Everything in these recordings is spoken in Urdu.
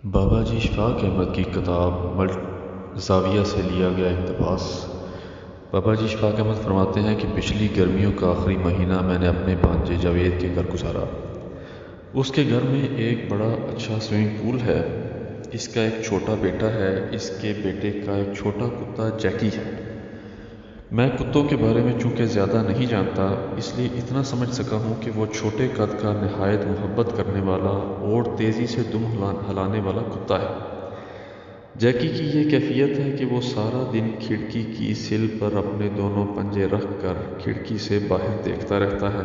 بابا جی اشفاق احمد کی کتاب زاویہ سے لیا گیا اقتباس۔ بابا جی اشفاق احمد فرماتے ہیں کہ پچھلی گرمیوں کا آخری مہینہ میں نے اپنے بھانجے جاوید کے گھر گزارا۔ اس کے گھر میں ایک بڑا اچھا سوئمنگ پول ہے۔ اس کا ایک چھوٹا بیٹا ہے۔ اس کے بیٹے کا ایک چھوٹا کتا جیکی ہے۔ میں کتوں کے بارے میں چونکہ زیادہ نہیں جانتا، اس لیے اتنا سمجھ سکا ہوں کہ وہ چھوٹے قد کا نہایت محبت کرنے والا اور تیزی سے دم ہلانے والا کتا ہے۔ جیکی کی یہ کیفیت ہے کہ وہ سارا دن کھڑکی کی سل پر اپنے دونوں پنجے رکھ کر کھڑکی سے باہر دیکھتا رہتا ہے،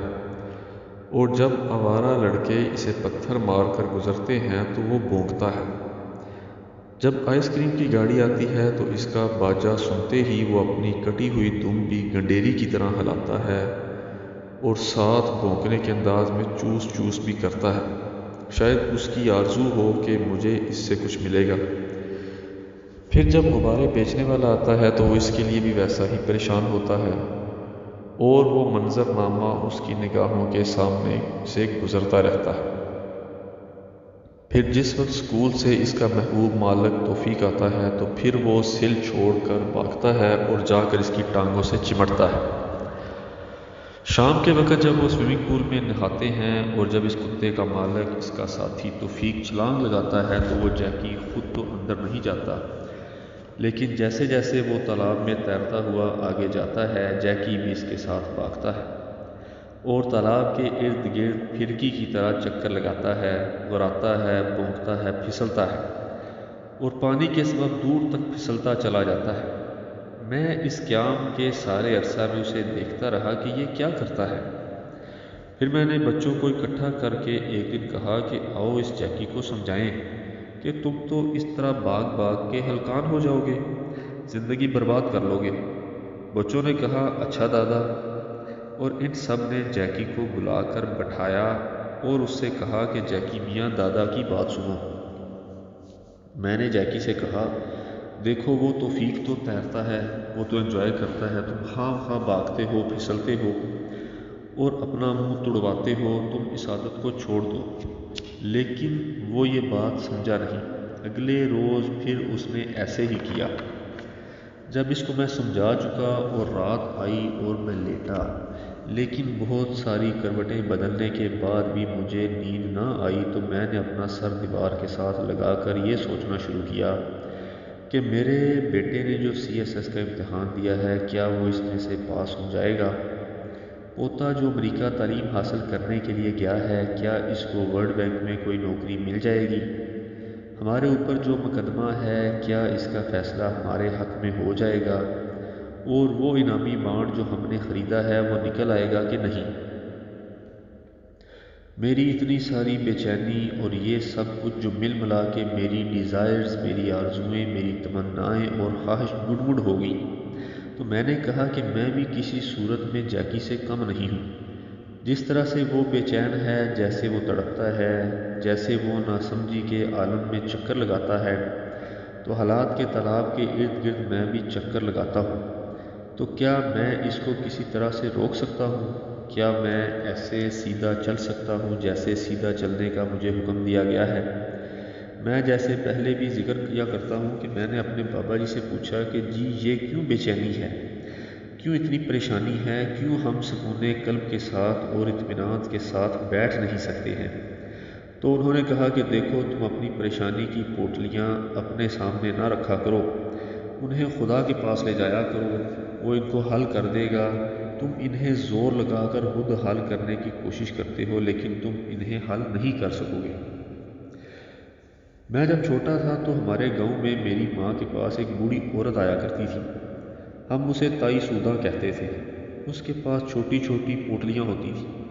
اور جب آوارہ لڑکے اسے پتھر مار کر گزرتے ہیں تو وہ بھونکتا ہے۔ جب آئس کریم کی گاڑی آتی ہے تو اس کا باجا سنتے ہی وہ اپنی کٹی ہوئی دم بھی گنڈیری کی طرح ہلاتا ہے اور ساتھ بھونکنے کے انداز میں چوس چوس بھی کرتا ہے۔ شاید اس کی آرزو ہو کہ مجھے اس سے کچھ ملے گا۔ پھر جب غبارے بیچنے والا آتا ہے تو وہ اس کے لیے بھی ویسا ہی پریشان ہوتا ہے، اور وہ منظرنامہ اس کی نگاہوں کے سامنے سے گزرتا رہتا ہے۔ پھر جس وقت اسکول سے اس کا محبوب مالک توفیق آتا ہے تو پھر وہ سل چھوڑ کر بھاگتا ہے اور جا کر اس کی ٹانگوں سے چمٹتا ہے۔ شام کے وقت جب وہ سوئمنگ پول میں نہاتے ہیں اور جب اس کتے کا مالک اس کا ساتھی توفیق چھلانگ لگاتا ہے تو وہ جیکی خود تو اندر نہیں جاتا، لیکن جیسے جیسے وہ تالاب میں تیرتا ہوا آگے جاتا ہے جیکی بھی اس کے ساتھ بھاگتا ہے اور تالاب کے ارد گرد پھرکی کی طرح چکر لگاتا ہے، غراتا ہے، بھونکتا ہے، پھسلتا ہے اور پانی کے سبب دور تک پھسلتا چلا جاتا ہے۔ میں اس قیام کے سارے عرصہ میں اسے دیکھتا رہا کہ یہ کیا کرتا ہے۔ پھر میں نے بچوں کو اکٹھا کر کے ایک دن کہا کہ آؤ اس جیکی کو سمجھائیں کہ تم تو اس طرح بھاگ بھاگ کے ہلکان ہو جاؤ گے، زندگی برباد کر لو گے۔ بچوں نے کہا اچھا دادا، اور ان سب نے جیکی کو بلا کر بٹھایا اور اس سے کہا کہ جیکی میاں دادا کی بات سنو۔ میں نے جیکی سے کہا دیکھو وہ توفیق تو تیرتا ہے، وہ تو انجوائے کرتا ہے، تم خواہ خواہ بھاگتے ہو، پھسلتے ہو اور اپنا منہ تڑواتے ہو، تم اس عادت کو چھوڑ دو۔ لیکن وہ یہ بات سمجھا نہیں۔ اگلے روز پھر اس نے ایسے ہی کیا۔ جب اس کو میں سمجھا چکا اور رات آئی اور میں لیٹا، لیکن بہت ساری کروٹیں بدلنے کے بعد بھی مجھے نیند نہ آئی تو میں نے اپنا سر دیوار کے ساتھ لگا کر یہ سوچنا شروع کیا کہ میرے بیٹے نے جو CSS کا امتحان دیا ہے کیا وہ اس میں سے پاس ہو جائے گا؟ پوتا جو امریکہ تعلیم حاصل کرنے کے لیے گیا ہے کیا اس کو ورلڈ بینک میں کوئی نوکری مل جائے گی؟ ہمارے اوپر جو مقدمہ ہے کیا اس کا فیصلہ ہمارے حق میں ہو جائے گا؟ اور وہ انعامی بانڈ جو ہم نے خریدا ہے وہ نکل آئے گا کہ نہیں؟ میری اتنی ساری بے چینی اور یہ سب کچھ جو مل ملا کے میری ڈیزائرز، میری آرزوئیں، میری تمنائیں اور خواہش گڑ ہو گئی، تو میں نے کہا کہ میں بھی کسی صورت میں جیکی سے کم نہیں ہوں۔ جس طرح سے وہ بے چین ہے، جیسے وہ تڑپتا ہے، جیسے وہ ناسمجھی کے عالم میں چکر لگاتا ہے، تو حالات کے تالاب کے ارد گرد میں بھی چکر لگاتا ہوں۔ تو کیا میں اس کو کسی طرح سے روک سکتا ہوں؟ کیا میں ایسے سیدھا چل سکتا ہوں جیسے سیدھا چلنے کا مجھے حکم دیا گیا ہے؟ میں جیسے پہلے بھی ذکر کیا کرتا ہوں کہ میں نے اپنے بابا جی سے پوچھا کہ جی یہ کیوں بے چینی ہے، کیوں اتنی پریشانی ہے، کیوں ہم سکون قلب کے ساتھ اور اطمینان کے ساتھ بیٹھ نہیں سکتے ہیں؟ تو انہوں نے کہا کہ دیکھو تم اپنی پریشانی کی پوٹلیاں اپنے سامنے نہ رکھا کرو، انہیں خدا کے پاس لے جایا کرو، وہ ان کو حل کر دے گا۔ تم انہیں زور لگا کر خود حل کرنے کی کوشش کرتے ہو لیکن تم انہیں حل نہیں کر سکو گے۔ میں جب چھوٹا تھا تو ہمارے گاؤں میں میری ماں کے پاس ایک بوڑھی عورت آیا کرتی تھی، ہم اسے تائی سودا کہتے تھے۔ اس کے پاس چھوٹی چھوٹی پوٹلیاں ہوتی تھیں۔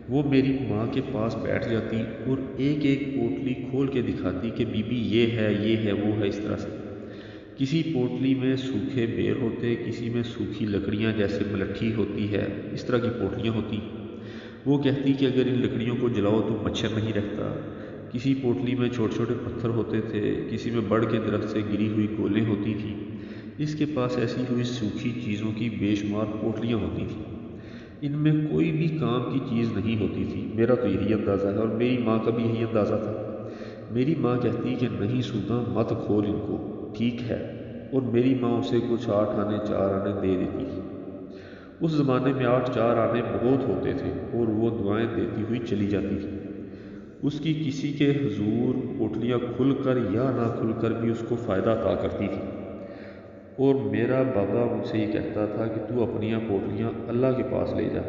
وہ میری ماں کے پاس بیٹھ جاتی اور ایک ایک پوٹلی کھول کے دکھاتی کہ بی بی یہ ہے وہ ہے، اس طرح سے۔ کسی پوٹلی میں سوکھے بیر ہوتے، کسی میں سوکھی لکڑیاں جیسے ملٹھی ہوتی ہے، اس طرح کی پوٹلیاں ہوتی۔ وہ کہتی کہ اگر ان لکڑیوں کو جلاؤ تو مچھر نہیں رہتا۔ کسی پوٹلی میں چھوٹے چھوٹے پتھر ہوتے تھے، کسی میں بڑھ کے درخت سے گری ہوئی گولیں ہوتی تھیں۔ اس کے پاس ایسی ہوئی سوکھی چیزوں کی بے شمار پوٹلیاں ہوتی تھیں۔ ان میں کوئی بھی کام کی چیز نہیں ہوتی تھی۔ میرا تو یہی اندازہ ہے اور میری ماں کا بھی یہی اندازہ تھا۔ میری ماں کہتی کہ نہیں سودا مت کھول ان کو، ٹھیک ہے، اور میری ماں اسے کچھ 8 آنے 4 آنے دے دیتی تھی۔ اس زمانے میں 8 4 آنے بہت ہوتے تھے اور وہ دعائیں دیتی ہوئی چلی جاتی تھی۔ اس کی کسی کے حضور پوٹلیاں کھل کر یا نہ کھل کر بھی اس کو فائدہ عطا کرتی تھی، اور میرا بابا مجھ سے یہ کہتا تھا کہ تو اپنیاں پوٹلیاں اللہ کے پاس لے جا،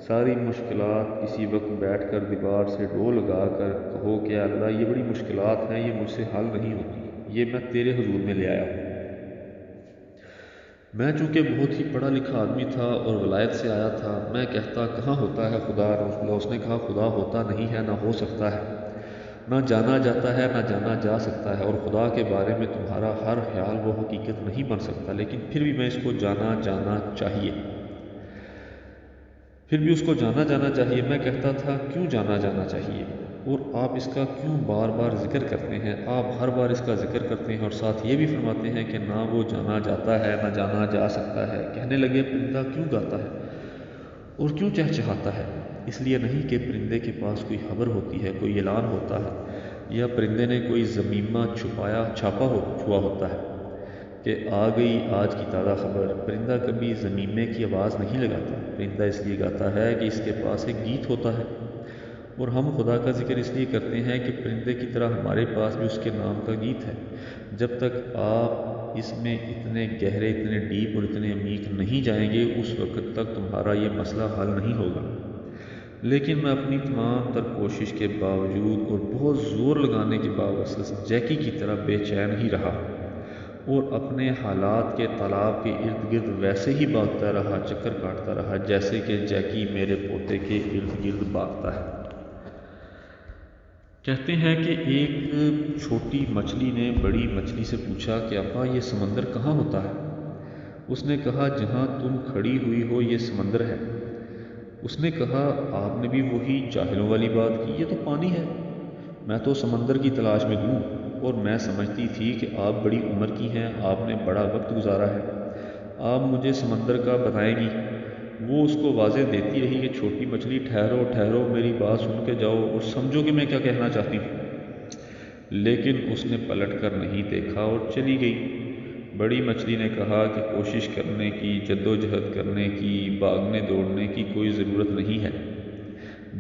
ساری مشکلات کسی وقت بیٹھ کر دیوار سے ڈو لگا کر کہو کہ اللہ یہ بڑی مشکلات ہیں، یہ مجھ سے حل نہیں ہوتی، یہ میں تیرے حضور میں لے آیا ہوں۔ میں چونکہ بہت ہی پڑھا لکھا آدمی تھا اور ولایت سے آیا تھا، میں کہتا کہاں ہوتا ہے خدا؟ اس نے کہا خدا ہوتا نہیں ہے، نہ ہو سکتا ہے، نہ جانا جاتا ہے، نہ جانا جا سکتا ہے، اور خدا کے بارے میں تمہارا ہر خیال وہ حقیقت نہیں بن سکتا، لیکن پھر بھی میں اس کو جانا چاہیے، پھر بھی اس کو جانا چاہیے۔ میں کہتا تھا کیوں جانا چاہیے، اور آپ اس کا کیوں بار بار ذکر کرتے ہیں؟ آپ ہر بار اس کا ذکر کرتے ہیں اور ساتھ یہ بھی فرماتے ہیں کہ نہ وہ جانا جاتا ہے نہ جانا جا سکتا ہے۔ کہنے لگے پرندہ کیوں گاتا ہے اور کیوں چہچہاتا ہے؟ اس لیے نہیں کہ پرندے کے پاس کوئی خبر ہوتی ہے، کوئی اعلان ہوتا ہے، یا پرندے نے کوئی ضمیمہ چھاپا ہوا ہوتا ہے کہ آ گئی آج کی تازہ خبر۔ پرندہ کبھی ضمیمے کی آواز نہیں لگاتا، پرندہ اس لیے گاتا ہے کہ اس کے پاس ایک گیت ہوتا ہے، اور ہم خدا کا ذکر اس لیے کرتے ہیں کہ پرندے کی طرح ہمارے پاس بھی اس کے نام کا گیت ہے۔ جب تک آپ اس میں اتنے گہرے، اتنے ڈیپ اور اتنے عمیق نہیں جائیں گے، اس وقت تک تمہارا یہ مسئلہ حل نہیں ہوگا۔ لیکن میں اپنی تمام تر کوشش کے باوجود اور بہت زور لگانے کے باوجود جیکی کی طرح بے چین ہی رہا، اور اپنے حالات کے تالاب کے ارد گرد ویسے ہی بھاگتا رہا، چکر کاٹتا رہا جیسے کہ جیکی میرے پوتے کے ارد گرد بھاگتا ہے۔ کہتے ہیں کہ ایک چھوٹی مچھلی نے بڑی مچھلی سے پوچھا کہ ابا یہ سمندر کہاں ہوتا ہے؟ اس نے کہا جہاں تم کھڑی ہوئی ہو یہ سمندر ہے۔ اس نے کہا آپ نے بھی وہی جاہلوں والی بات کی، یہ تو پانی ہے، میں تو سمندر کی تلاش میں ہوں، اور میں سمجھتی تھی کہ آپ بڑی عمر کی ہیں، آپ نے بڑا وقت گزارا ہے، آپ مجھے سمندر کا بتائیں گی۔ وہ اس کو واضح دیتی رہی کہ چھوٹی مچھلی ٹھہرو میری بات سن کے جاؤ اور سمجھو کہ میں کیا کہنا چاہتی ہوں۔ لیکن اس نے پلٹ کر نہیں دیکھا اور چلی گئی۔ بڑی مچھلی نے کہا کہ کوشش کرنے کی، جدوجہد کرنے کی، بھاگنے دوڑنے کی کوئی ضرورت نہیں ہے،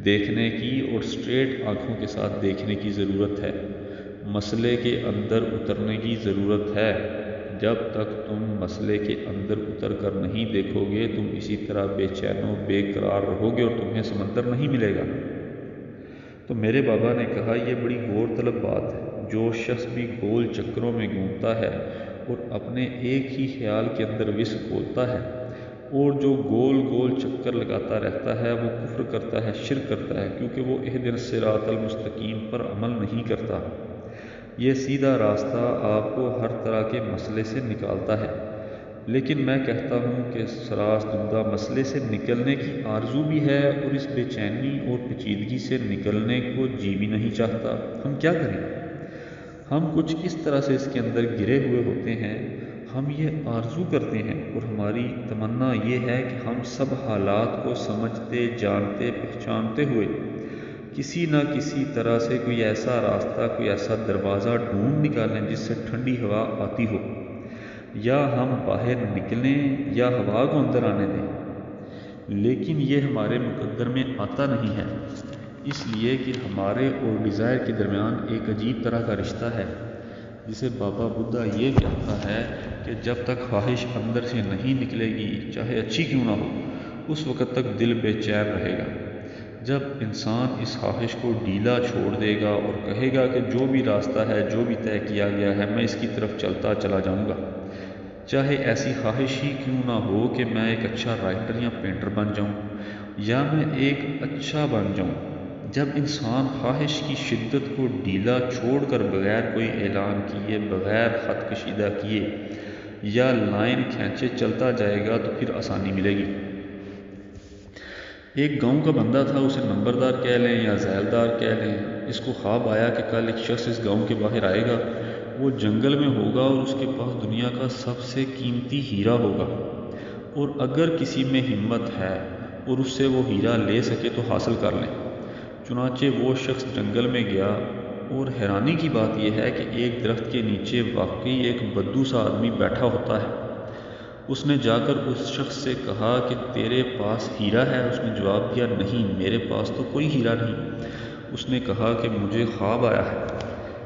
دیکھنے کی اور اسٹریٹ آنکھوں کے ساتھ دیکھنے کی ضرورت ہے، مسئلے کے اندر اترنے کی ضرورت ہے۔ جب تک تم مسئلے کے اندر اتر کر نہیں دیکھو گے، تم اسی طرح بے چین و بے قرار رہو گے اور تمہیں سمندر نہیں ملے گا۔ تو میرے بابا نے کہا یہ بڑی غور طلب بات ہے۔ جو شخص بھی گول چکروں میں گھومتا ہے اور اپنے ایک ہی خیال کے اندر وسع کھولتا ہے، اور جو گول گول چکر لگاتا رہتا ہے، وہ کفر کرتا ہے، شرک کرتا ہے، کیونکہ وہ اہدنا الصراط المستقیم پر عمل نہیں کرتا۔ یہ سیدھا راستہ آپ کو ہر طرح کے مسئلے سے نکالتا ہے، لیکن میں کہتا ہوں کہ سراسدمدہ مسئلے سے نکلنے کی آرزو بھی ہے، اور اس بے چینی اور پیچیدگی سے نکلنے کو جی بھی نہیں چاہتا۔ ہم کیا کریں؟ ہم کچھ اس طرح سے اس کے اندر گرے ہوئے ہوتے ہیں، ہم یہ آرزو کرتے ہیں اور ہماری تمنا یہ ہے کہ ہم سب حالات کو سمجھتے، جانتے، پہچانتے ہوئے کسی نہ کسی طرح سے کوئی ایسا راستہ، کوئی ایسا دروازہ ڈھونڈ نکالیں جس سے ٹھنڈی ہوا آتی ہو، یا ہم باہر نکلیں یا ہوا کو اندر آنے دیں۔ لیکن یہ ہمارے مقدر میں آتا نہیں ہے، اس لیے کہ ہمارے اور ڈیزائر کے درمیان ایک عجیب طرح کا رشتہ ہے، جسے بابا بدھا یہ کہتا ہے کہ جب تک خواہش اندر سے نہیں نکلے گی، چاہے اچھی کیوں نہ ہو، اس وقت تک دل بے چین رہے گا۔ جب انسان اس خواہش کو ڈھیلا چھوڑ دے گا اور کہے گا کہ جو بھی راستہ ہے، جو بھی طے کیا گیا ہے، میں اس کی طرف چلتا چلا جاؤں گا، چاہے ایسی خواہش ہی کیوں نہ ہو کہ میں ایک اچھا رائٹر یا پینٹر بن جاؤں، یا میں ایک اچھا بن جاؤں۔ جب انسان خواہش کی شدت کو ڈھیلا چھوڑ کر بغیر کوئی اعلان کیے، بغیر خط کشیدہ کیے یا لائن کھینچے چلتا جائے گا، تو پھر آسانی ملے گی۔ ایک گاؤں کا بندہ تھا، اسے نمبردار کہہ لیں یا ذیلدار کہہ لیں۔ اس کو خواب آیا کہ کل ایک شخص اس گاؤں کے باہر آئے گا، وہ جنگل میں ہوگا اور اس کے پاس دنیا کا سب سے قیمتی ہیرا ہوگا، اور اگر کسی میں ہمت ہے اور اس سے وہ ہیرا لے سکے تو حاصل کر لیں۔ چنانچہ وہ شخص جنگل میں گیا اور حیرانی کی بات یہ ہے کہ ایک درخت کے نیچے واقعی ایک بدو سا آدمی بیٹھا ہوتا ہے۔ اس نے جا کر اس شخص سے کہا کہ تیرے پاس ہیرا ہے؟ اس نے جواب دیا نہیں، میرے پاس تو کوئی ہیرا نہیں۔ اس نے کہا کہ مجھے خواب آیا ہے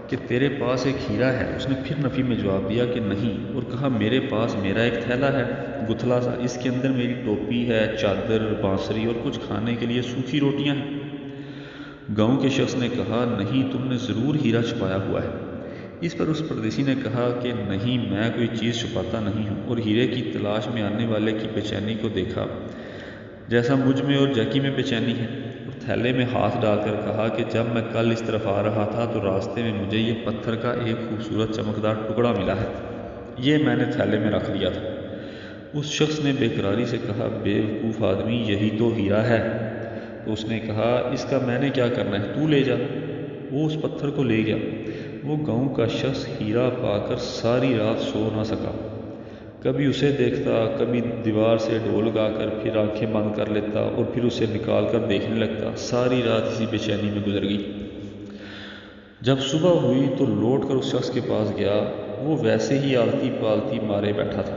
کہ تیرے پاس ایک ہیرا ہے۔ اس نے پھر نفی میں جواب دیا کہ نہیں، اور کہا میرے پاس میرا ایک تھیلا ہے گتھلا سا، اس کے اندر میری ٹوپی ہے، چادر، بانسری اور کچھ کھانے کے لیے سوکھی روٹیاں ہیں۔ گاؤں کے شخص نے کہا نہیں، تم نے ضرور ہیرا چھپایا ہوا ہے۔ اس پر اس پردیسی نے کہا کہ نہیں، میں کوئی چیز چھپاتا نہیں ہوں، اور ہیرے کی تلاش میں آنے والے کی بے چینی کو دیکھا جیسا مجھ میں اور جیکی میں بے چینی ہے، اور تھیلے میں ہاتھ ڈال کر کہا کہ جب میں کل اس طرف آ رہا تھا تو راستے میں مجھے یہ پتھر کا ایک خوبصورت چمکدار ٹکڑا ملا ہے، یہ میں نے تھیلے میں رکھ لیا تھا۔ اس شخص نے بے قراری سے کہا بے وقوف آدمی، یہی تو ہیرا ہے۔ تو اس نے کہا اس کا میں نے کیا کرنا ہے، تو لے جا۔ وہ اس پتھر کو لے گیا۔ وہ گاؤں کا شخص ہیرا پا کر ساری رات سو نہ سکا، کبھی اسے دیکھتا، کبھی دیوار سے ڈول گا کر، پھر آنکھیں بند کر لیتا اور پھر اسے نکال کر دیکھنے لگتا۔ ساری رات اسی بے چینی میں گزر گئی۔ جب صبح ہوئی تو لوٹ کر اس شخص کے پاس گیا، وہ ویسے ہی آلتی پالتی مارے بیٹھا تھا۔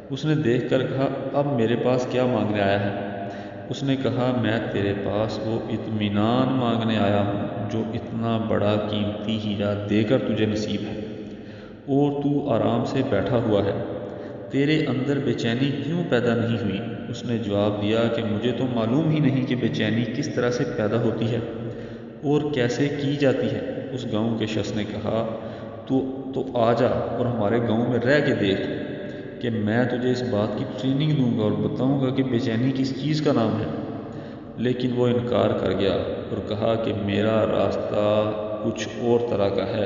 اس نے دیکھ کر کہا اب میرے پاس کیا مانگنے آیا ہے؟ اس نے کہا میں تیرے پاس وہ اطمینان مانگنے آیا ہوں جو اتنا بڑا قیمتی ہیرا دے کر تجھے نصیب ہے، اور تو آرام سے بیٹھا ہوا ہے، تیرے اندر بے چینی کیوں پیدا نہیں ہوئی؟ اس نے جواب دیا کہ مجھے تو معلوم ہی نہیں کہ بے چینی کس طرح سے پیدا ہوتی ہے اور کیسے کی جاتی ہے۔ اس گاؤں کے شخص نے کہا تو آ جا اور ہمارے گاؤں میں رہ کے دیکھ کہ میں تجھے اس بات کی ٹریننگ دوں گا اور بتاؤں گا کہ بے چینی کس چیز کا نام ہے۔ لیکن وہ انکار کر گیا اور کہا کہ میرا راستہ کچھ اور طرح کا ہے،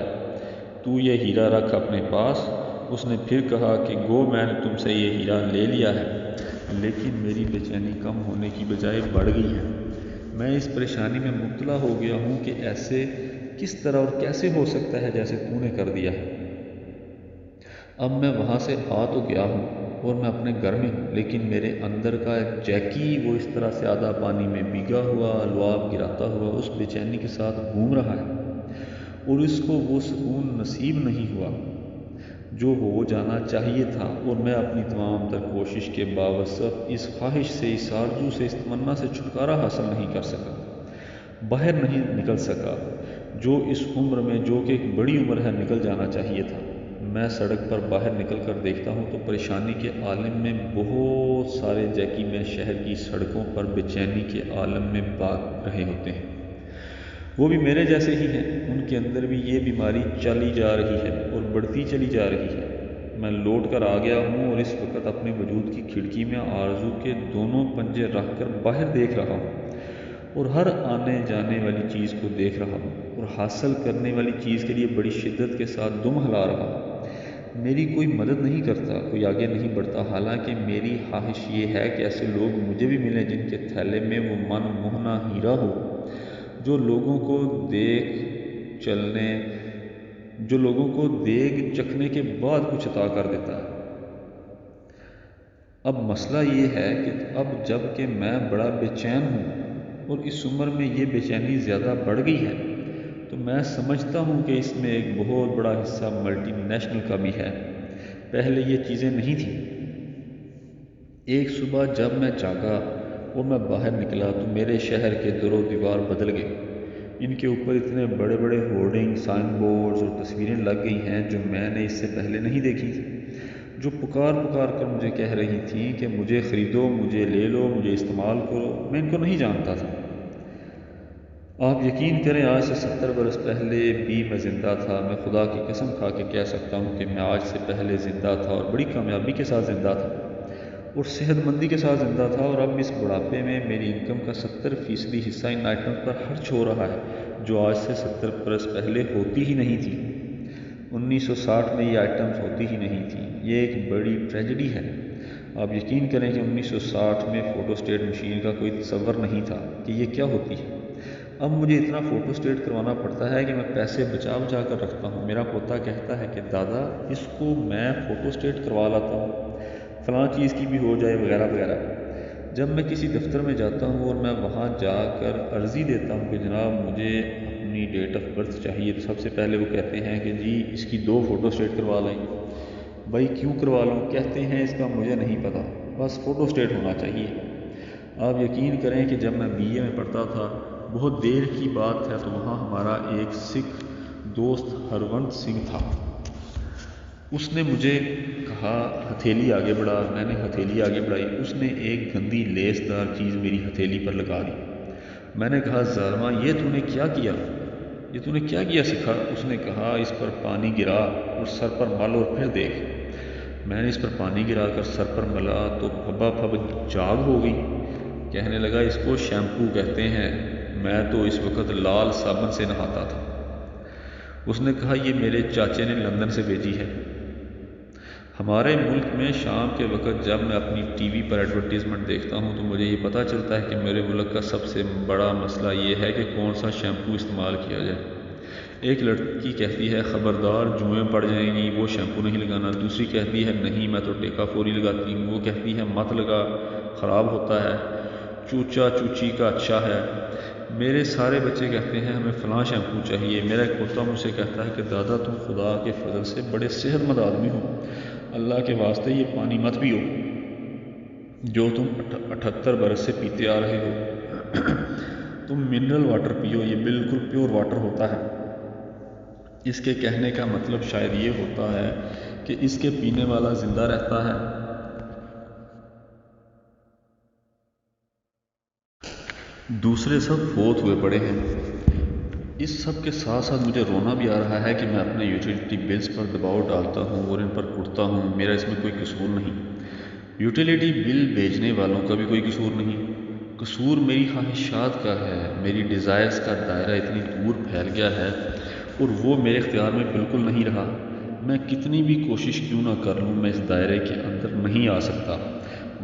تو یہ ہیرا رکھ اپنے پاس۔ اس نے پھر کہا کہ گو میں نے تم سے یہ ہیرا لے لیا ہے، لیکن میری بے چینی کم ہونے کی بجائے بڑھ گئی ہے۔ میں اس پریشانی میں مبتلا ہو گیا ہوں کہ ایسے کس طرح اور کیسے ہو سکتا ہے جیسے تو نے کر دیا ہے۔ اب میں وہاں سے آ تو گیا ہوں اور میں اپنے گھر میں ہوں، لیکن میرے اندر کا جیکی وہ اس طرح سے آدھا پانی میں بھیگا ہوا لعاب گراتا ہوا اس بے چینی کے ساتھ گھوم رہا ہے، اور اس کو وہ سکون نصیب نہیں ہوا جو ہو جانا چاہیے تھا، اور میں اپنی تمام تر کوشش کے باوجود اس خواہش سے، اس آرزو سے، اس تمنا سے چھٹکارا حاصل نہیں کر سکا، باہر نہیں نکل سکا جو اس عمر میں، جو کہ ایک بڑی عمر ہے، نکل جانا چاہیے تھا۔ میں سڑک پر باہر نکل کر دیکھتا ہوں تو پریشانی کے عالم میں بہت سارے جیکی میں شہر کی سڑکوں پر بے چینی کے عالم میں بھاگ رہے ہوتے ہیں، وہ بھی میرے جیسے ہی ہیں، ان کے اندر بھی یہ بیماری چلی جا رہی ہے اور بڑھتی چلی جا رہی ہے۔ میں لوٹ کر آ گیا ہوں اور اس وقت اپنے وجود کی کھڑکی میں آرزو کے دونوں پنجے رکھ کر باہر دیکھ رہا ہوں، اور ہر آنے جانے والی چیز کو دیکھ رہا ہوں، اور حاصل کرنے والی چیز کے لیے بڑی شدت کے ساتھ دم ہلا رہا ہوں۔ میری کوئی مدد نہیں کرتا، کوئی آگے نہیں بڑھتا، حالانکہ میری خواہش یہ ہے کہ ایسے لوگ مجھے بھی ملیں جن کے تھیلے میں وہ من موہنا ہیرا ہو جو لوگوں کو دیگ چکھنے کے بعد کچھ عطا کر دیتا ہے۔ اب مسئلہ یہ ہے کہ اب جب کہ میں بڑا بے چین ہوں اور اس عمر میں یہ بے چینی زیادہ بڑھ گئی ہے، تو میں سمجھتا ہوں کہ اس میں ایک بہت بڑا حصہ ملٹی نیشنل کا بھی ہے۔ پہلے یہ چیزیں نہیں تھیں۔ ایک صبح جب میں جاگا اور میں باہر نکلا تو میرے شہر کے در و دیوار بدل گئے، ان کے اوپر اتنے بڑے بڑے ہورڈنگ، سائن بورڈز اور تصویریں لگ گئی ہیں جو میں نے اس سے پہلے نہیں دیکھی تھی، جو پکار کر مجھے کہہ رہی تھیں کہ مجھے خریدو، مجھے لے لو، مجھے استعمال کرو۔ میں ان کو نہیں جانتا تھا۔ آپ یقین کریں آج سے 70 برس پہلے بھی میں زندہ تھا۔ میں خدا کی قسم کھا کے کہہ سکتا ہوں کہ میں آج سے پہلے زندہ تھا اور بڑی کامیابی کے ساتھ زندہ تھا اور صحت مندی کے ساتھ زندہ تھا، اور اب اس بڑھاپے میں میری انکم کا 70% حصہ ان آئٹمز پر خرچ ہو رہا ہے جو آج سے 70 برس پہلے ہوتی ہی نہیں تھی۔ 1960 میں یہ آئٹمز ہوتی ہی نہیں تھیں۔ یہ ایک بڑی ٹریجڈی ہے۔ آپ یقین کریں کہ 1960 میں فوٹو اسٹیٹ مشین کا کوئی تصور نہیں تھا کہ یہ کیا ہوتی ہے۔ اب مجھے اتنا فوٹو اسٹیٹ کروانا پڑتا ہے کہ میں پیسے بچا کر رکھتا ہوں۔ میرا پوتا کہتا ہے کہ دادا اس کو میں فوٹو اسٹیٹ کروا لاتا ہوں، فلاں چیز کی بھی ہو جائے وغیرہ وغیرہ۔ جب میں کسی دفتر میں جاتا ہوں اور میں وہاں جا کر عرضی دیتا ہوں کہ جناب مجھے اپنی ڈیٹ آف برتھ چاہیے، تو سب سے پہلے وہ کہتے ہیں کہ جی اس کی 2 فوٹو اسٹیٹ کروا لیں۔ بھائی کیوں کروا لوں؟ کہتے ہیں اس کا مجھے نہیں پتہ، بس فوٹو اسٹیٹ ہونا چاہیے۔ آپ یقین کریں کہ جب میں BA میں پڑھتا تھا، بہت دیر کی بات ہے، تو وہاں ہمارا ایک سکھ دوست ہرونت سنگھ تھا۔ اس نے مجھے کہا ہتھیلی آگے بڑھا، میں نے ہتھیلی آگے بڑھائی، اس نے ایک گندی لیس دار چیز میری ہتھیلی پر لگا دی۔ میں نے کہا ظالمہ یہ تو نے کیا کیا؟ یہ تو نے کیا کیا سکھا؟ اس نے کہا اس پر پانی گرا اور سر پر مل اور پھر دیکھ۔ میں نے اس پر پانی گرا کر سر پر ملا تو پھبا پھب جاگ ہو گئی۔ کہنے لگا اس کو شیمپو کہتے ہیں، میں تو اس وقت لال صابن سے نہاتا تھا۔ اس نے کہا یہ میرے چاچے نے لندن سے بھیجی ہے۔ ہمارے ملک میں شام کے وقت جب میں اپنی ٹی وی پر ایڈورٹیزمنٹ دیکھتا ہوں تو مجھے یہ پتہ چلتا ہے کہ میرے ملک کا سب سے بڑا مسئلہ یہ ہے کہ کون سا شیمپو استعمال کیا جائے۔ ایک لڑکی کہتی ہے خبردار جوئیں پڑ جائیں گی، وہ شیمپو نہیں لگانا۔ دوسری کہتی ہے نہیں میں تو ٹیکا فوری لگاتی ہوں۔ وہ کہتی ہے مت لگا، خراب ہوتا ہے، چوچا چوچی کا اچھا ہے۔ میرے سارے بچے کہتے ہیں ہمیں فلاں شیمپو چاہیے۔ میرا ایک پوتا مجھ سے کہتا ہے کہ دادا تم خدا کے فضل سے بڑے صحت مند آدمی ہو، اللہ کے واسطے یہ پانی مت پیو جو تم 78 برس سے پیتے آ رہے ہو، تم منرل واٹر پیو، یہ بالکل پیور واٹر ہوتا ہے۔ اس کے کہنے کا مطلب شاید یہ ہوتا ہے کہ اس کے پینے والا زندہ رہتا ہے۔ دوسرے سب فوت ہوئے پڑے ہیں۔ اس سب کے ساتھ ساتھ مجھے رونا بھی آ رہا ہے کہ میں اپنے یوٹیلیٹی بلز پر دباؤ ڈالتا ہوں اور ان پر اٹھتا ہوں۔ میرا اس میں کوئی قصور نہیں، یوٹیلیٹی بل بھیجنے والوں کا بھی کوئی قصور نہیں۔ قصور میری خواہشات کا ہے۔ میری ڈیزائرز کا دائرہ اتنی دور پھیل گیا ہے اور وہ میرے اختیار میں بالکل نہیں رہا۔ میں کتنی بھی کوشش کیوں نہ کر لوں میں اس دائرے کے اندر نہیں آ سکتا۔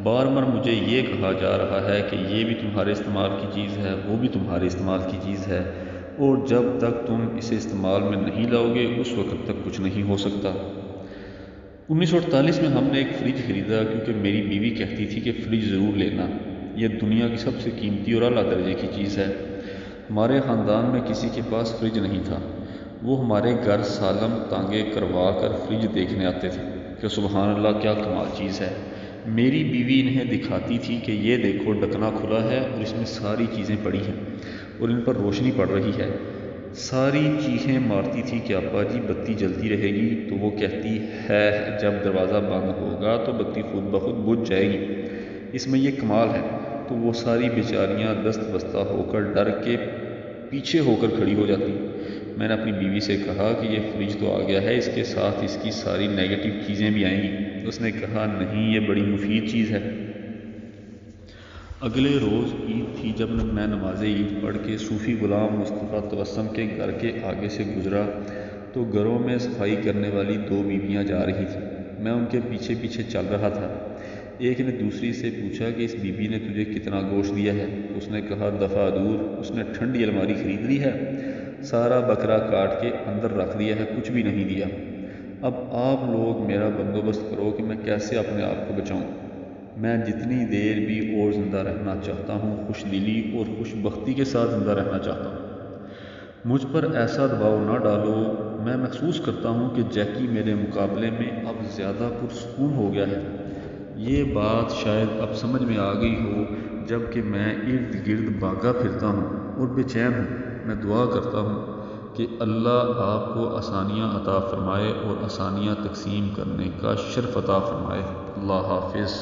بار بار مجھے یہ کہا جا رہا ہے کہ یہ بھی تمہارے استعمال کی چیز ہے، وہ بھی تمہارے استعمال کی چیز ہے، اور جب تک تم اسے استعمال میں نہیں لاؤ گے اس وقت تک کچھ نہیں ہو سکتا۔ 1948 میں ہم نے ایک فریج خریدا کیونکہ میری بیوی کہتی تھی کہ فریج ضرور لینا، یہ دنیا کی سب سے قیمتی اور اعلیٰ درجے کی چیز ہے۔ ہمارے خاندان میں کسی کے پاس فریج نہیں تھا۔ وہ ہمارے گھر سالم تانگے کروا کر فریج دیکھنے آتے تھے کہ سبحان اللہ کیا کمال چیز ہے۔ میری بیوی انہیں دکھاتی تھی کہ یہ دیکھو ڈھکنا کھلا ہے اور اس میں ساری چیزیں پڑی ہیں اور ان پر روشنی پڑ رہی ہے۔ ساری چیخیں مارتی تھی کہ ابا جی بتی جلتی رہے گی، تو وہ کہتی ہے جب دروازہ بند ہوگا تو بتی خود بخود بجھ جائے گی، اس میں یہ کمال ہے۔ تو وہ ساری بیچاریاں دست بستہ ہو کر ڈر کے پیچھے ہو کر کھڑی ہو جاتی۔ میں نے اپنی بیوی سے کہا کہ یہ فریج تو آ گیا ہے، اس کے ساتھ اس کی ساری نیگیٹو چیزیں بھی آئیں گی۔ اس نے کہا نہیں یہ بڑی مفید چیز ہے۔ اگلے روز عید تھی۔ جب میں نماز عید پڑھ کے صوفی غلام مصطفیٰ توسم کے گھر کے آگے سے گزرا تو گھروں میں صفائی کرنے والی 2 بیویاں جا رہی تھیں۔ میں ان کے پیچھے پیچھے چل رہا تھا۔ ایک نے دوسری سے پوچھا کہ اس بی بی نے تجھے کتنا گوشت دیا ہے؟ اس نے کہا دفعہ دور، اس نے ٹھنڈی الماری خرید لی ہے، سارا بکرا کاٹ کے اندر رکھ دیا ہے، کچھ بھی نہیں دیا۔ اب آپ لوگ میرا بندوبست کرو کہ میں کیسے اپنے آپ کو بچاؤں۔ میں جتنی دیر بھی اور زندہ رہنا چاہتا ہوں خوش دلی اور خوش بختی کے ساتھ زندہ رہنا چاہتا ہوں۔ مجھ پر ایسا دباؤ نہ ڈالو۔ میں محسوس کرتا ہوں کہ جیکی میرے مقابلے میں اب زیادہ پرسکون ہو گیا ہے۔ یہ بات شاید اب سمجھ میں آ گئی ہو جب کہ میں ارد گرد بھاگا پھرتا ہوں اور بے چین ہوں۔ میں دعا کرتا ہوں کہ اللہ آپ کو آسانیاں عطا فرمائے اور آسانیاں تقسیم کرنے کا شرف عطا فرمائے۔ اللہ حافظ۔